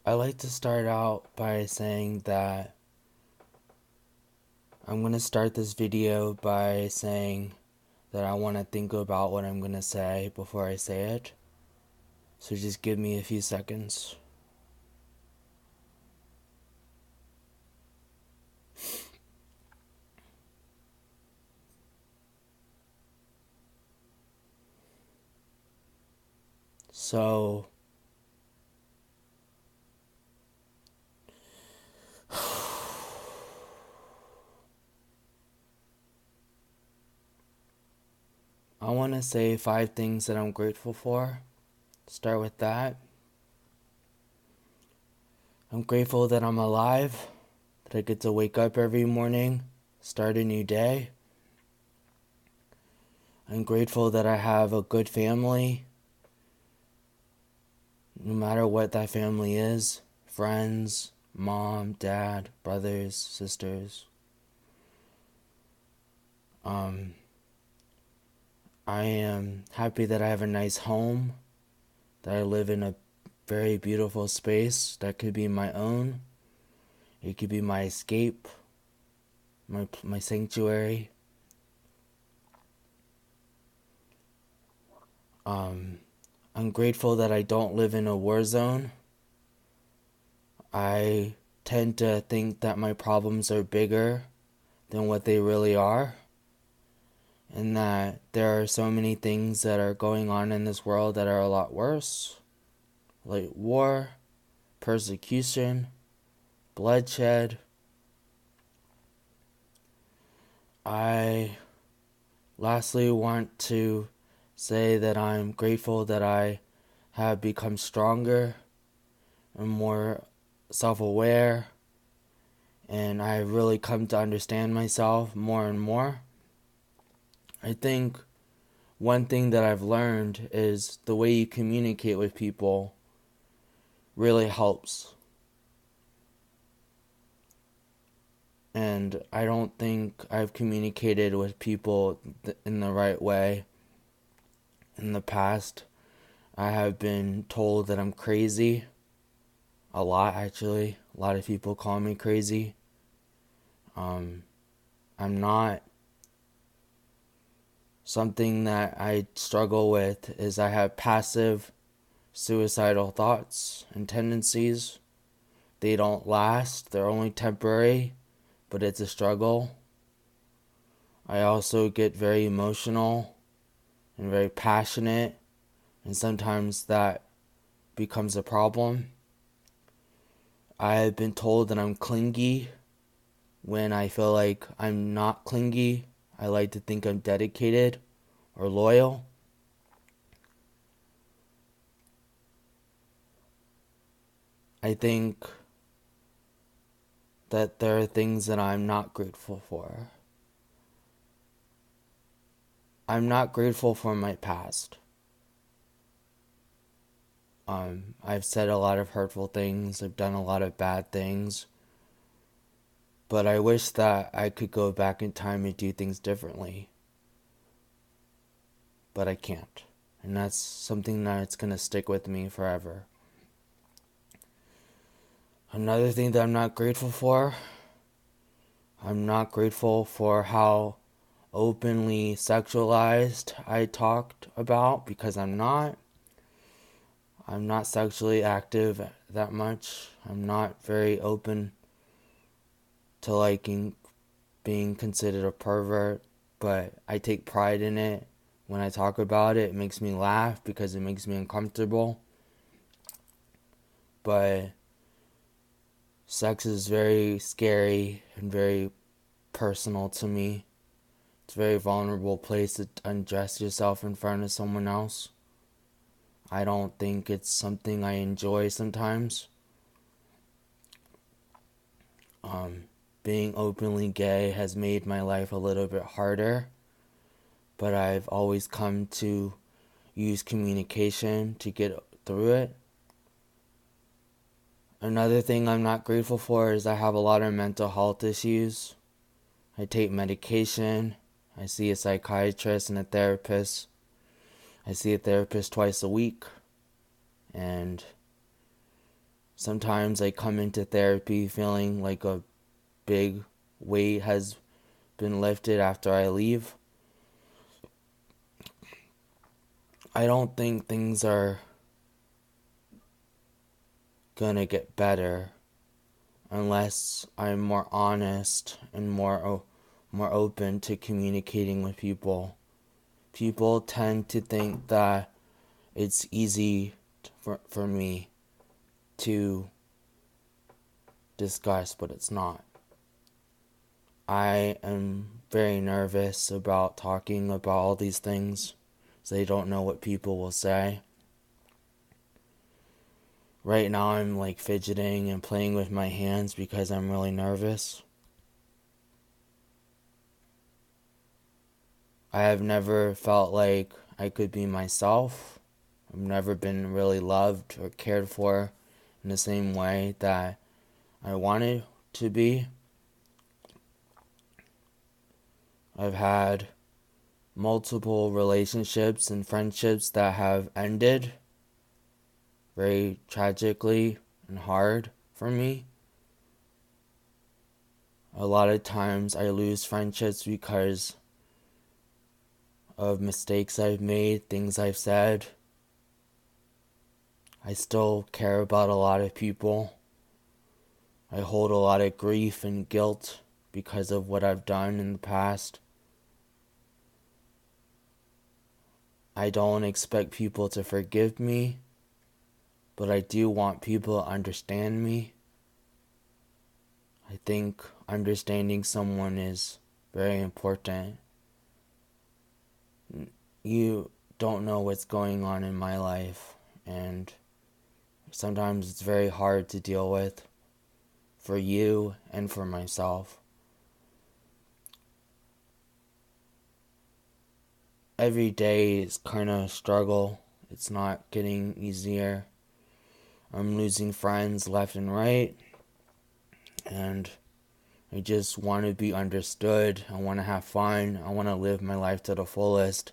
I like to start out by saying that I'm going to start this video by saying that I want to think about what I'm going to say before I say it. So just give me a few seconds. So, I want to say 5 things that I'm grateful for. Start with that. I'm grateful that I'm alive, that I get to wake up every morning, start a new day. I'm grateful that I have a good family, no matter what that family is. Friends, mom, dad, brothers, sisters. I am happy that I have a nice home, that I live in a very beautiful space that could be my own. It could be my escape, my sanctuary. I'm grateful that I don't live in a war zone. I tend to think that my problems are bigger than what they really are, and that there are so many things that are going on in this world that are a lot worse, like war, persecution, bloodshed. I lastly want to say that I'm grateful that I have become stronger and more self-aware, and I have really come to understand myself more and more. I think one thing that I've learned is the way you communicate with people really helps. And I don't think I've communicated with people in the right way in the past. I have been told that I'm crazy. A lot, actually. A lot of people call me crazy. I'm not. Something that I struggle with is I have passive suicidal thoughts and tendencies. They don't last. They're only temporary, but it's a struggle. I also get very emotional and very passionate, and sometimes that becomes a problem. I have been told that I'm clingy when I feel like I'm not clingy. I like to think I'm dedicated or loyal. I think that there are things that I'm not grateful for. I'm not grateful for my past. I've said a lot of hurtful things. I've done a lot of bad things. But I wish that I could go back in time and do things differently. But I can't. And that's something that's going to stick with me forever. Another thing that I'm not grateful for, I'm not grateful for how openly sexualized I talked about, because I'm not. I'm not sexually active that much. I'm not very open to liking being considered a pervert, but I take pride in it. When I talk about it, it makes me laugh because it makes me uncomfortable. But sex is very scary and very personal to me. It's a very vulnerable place to undress yourself in front of someone else. I don't think it's something I enjoy sometimes. Being openly gay has made my life a little bit harder, but I've always come to use communication to get through it. Another thing I'm not grateful for is I have a lot of mental health issues. I take medication. I see a psychiatrist and a therapist. I see a therapist twice a week. And Sometimes I come into therapy feeling like a big weight has been lifted after I leave. I don't think things are gonna get better unless I'm more honest and more open to communicating with people. People tend to think that it's easy for me to discuss, but it's not. I am very nervous about talking about all these things, so I don't know what people will say. Right now I'm like fidgeting and playing with my hands because I'm really nervous. I have never felt like I could be myself. I've never been really loved or cared for in the same way that I wanted to be. I've had multiple relationships and friendships that have ended very tragically and hard for me. A lot of times I lose friendships because of mistakes I've made, things I've said. I still care about a lot of people. I hold a lot of grief and guilt because of what I've done in the past. I don't expect people to forgive me, but I do want people to understand me. I think understanding someone is very important. You don't know what's going on in my life, and sometimes it's very hard to deal with for you and for myself. Every day is kind of a struggle. It's not getting easier. I'm losing friends left and right, and I just want to be understood. I want to have fun. I want to live my life to the fullest.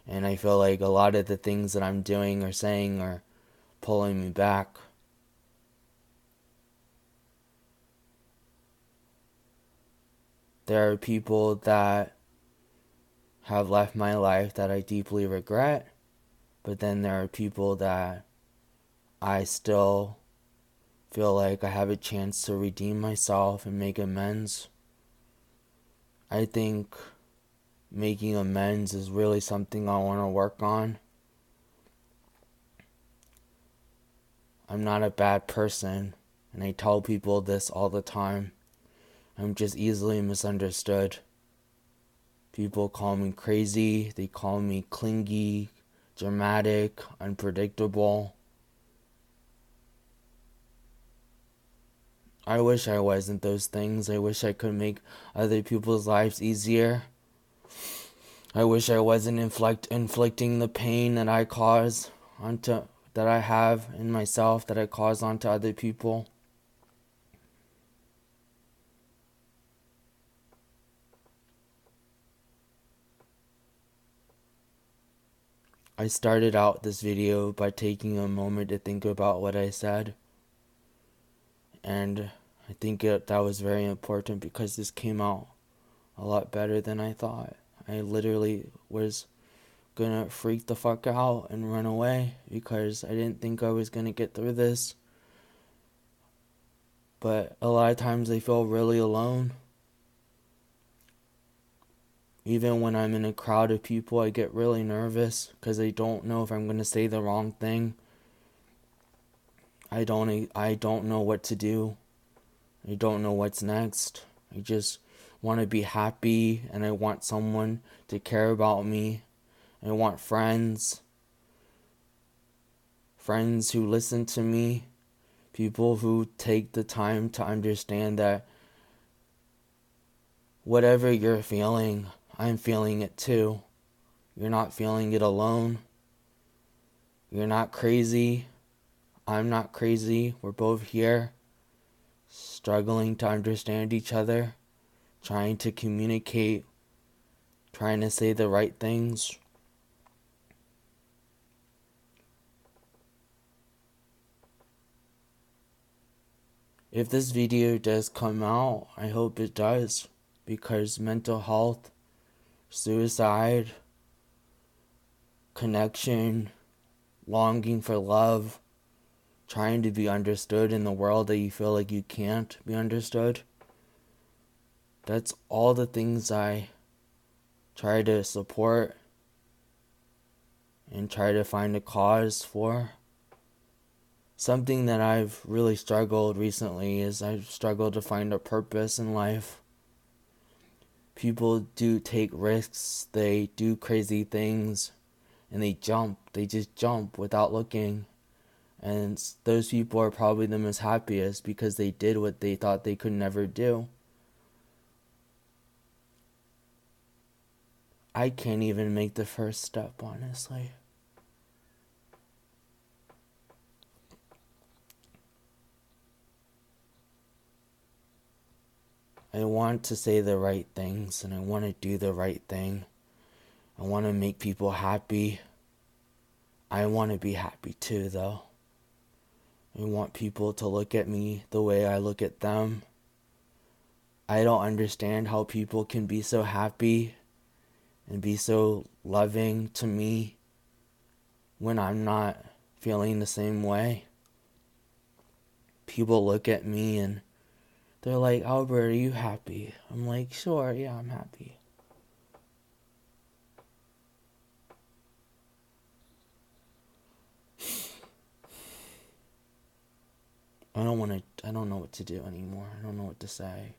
And I feel like a lot of the things that I'm doing or saying are pulling me back. There are people that have left my life that I deeply regret, but then there are people that I still feel like I have a chance to redeem myself and make amends. I think making amends is really something I want to work on. I'm not a bad person, and I tell people this all the time. I'm just easily misunderstood. People call me crazy, they call me clingy, dramatic, unpredictable. I wish I wasn't those things. I wish I could make other people's lives easier. I wish I wasn't inflicting the pain that I cause that I have in myself, that I cause onto other people. I started out this video by taking a moment to think about what I said. And I think that was very important because this came out a lot better than I thought. I literally was gonna freak the fuck out and run away because I didn't think I was gonna get through this. But a lot of times I feel really alone. Even when I'm in a crowd of people, I get really nervous because I don't know if I'm going to say the wrong thing. I don't know what to do. I don't know what's next. I just want to be happy, and I want someone to care about me. I want friends who listen to me, people who take the time to understand that whatever you're feeling, I'm feeling it too. You're not feeling it alone. You're not crazy. I'm not crazy. We're both here, struggling to understand each other, trying to communicate, trying to say the right things. If this video does come out, I hope it does, because mental health, suicide, connection, longing for love, trying to be understood in the world that you feel like you can't be understood, that's all the things I try to support and try to find a cause for. Something that I've really struggled recently is I've struggled to find a purpose in life. People do take risks, they do crazy things, and they just jump without looking. And those people are probably the most happiest because they did what they thought they could never do. I can't even make the first step, honestly. I want to say the right things and I want to do the right thing. I want to make people happy. I want to be happy too, though. I want people to look at me the way I look at them. I don't understand how people can be so happy and be so loving to me when I'm not feeling the same way. People look at me and they're like, Albert, are you happy? I'm like, sure, yeah, I'm happy. I don't know what to do anymore. I don't know what to say.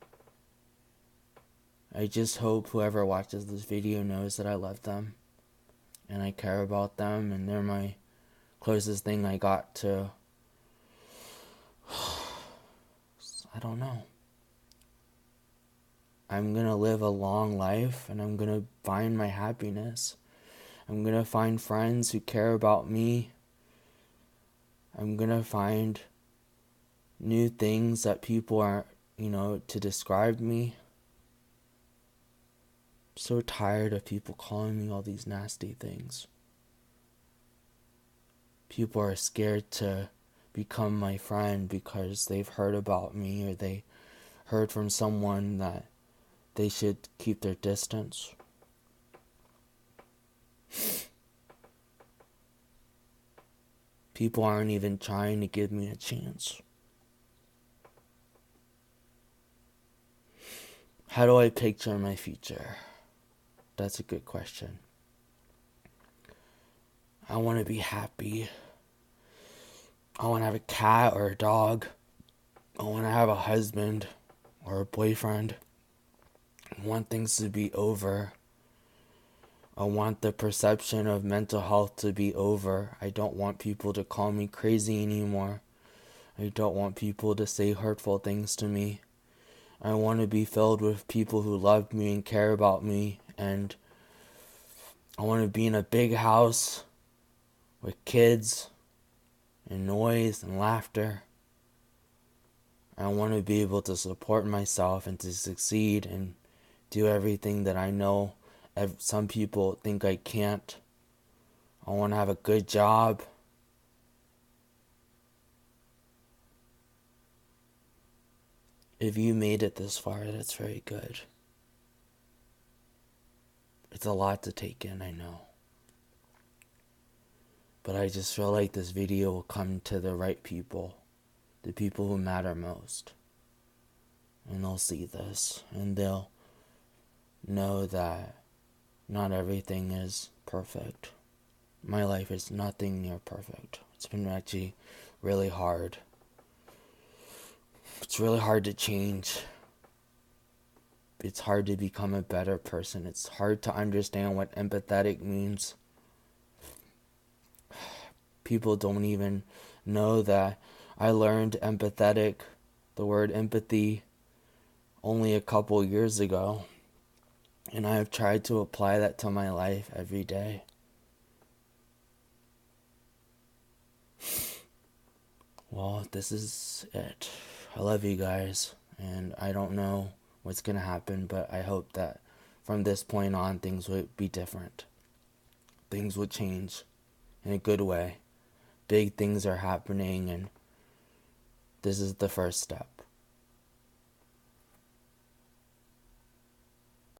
I just hope whoever watches this video knows that I love them and I care about them and they're my closest thing I got to, I don't know. I'm gonna live a long life and I'm gonna find my happiness. I'm gonna find friends who care about me. I'm gonna find new things that people are, to describe me. I'm so tired of people calling me all these nasty things. People are scared to become my friend because they've heard about me or they heard from someone that they should keep their distance. People aren't even trying to give me a chance. How do I picture my future? That's a good question. I want to be happy. I want to have a cat or a dog. I want to have a husband or a boyfriend. I want things to be over. I want the perception of mental health to be over. I don't want people to call me crazy anymore. I don't want people to say hurtful things to me. I want to be filled with people who love me and care about me. And I want to be in a big house with kids and noise and laughter. I want to be able to support myself and to succeed and do everything that I know some people think I can't. I want to have a good job. If you made it this far, that's very good. It's a lot to take in, I know. But I just feel like this video will come to the right people, the people who matter most. And they'll see this, and they'll know that not everything is perfect. My life is nothing near perfect. It's been actually really hard. It's really hard to change. It's hard to become a better person. It's hard to understand what empathetic means. People don't even know that I learned the word empathy, only a couple years ago. And I have tried to apply that to my life every day. Well, this is it. I love you guys, and I don't know what's going to happen, but I hope that from this point on, things would be different. Things would change in a good way. Big things are happening, and This is the first step.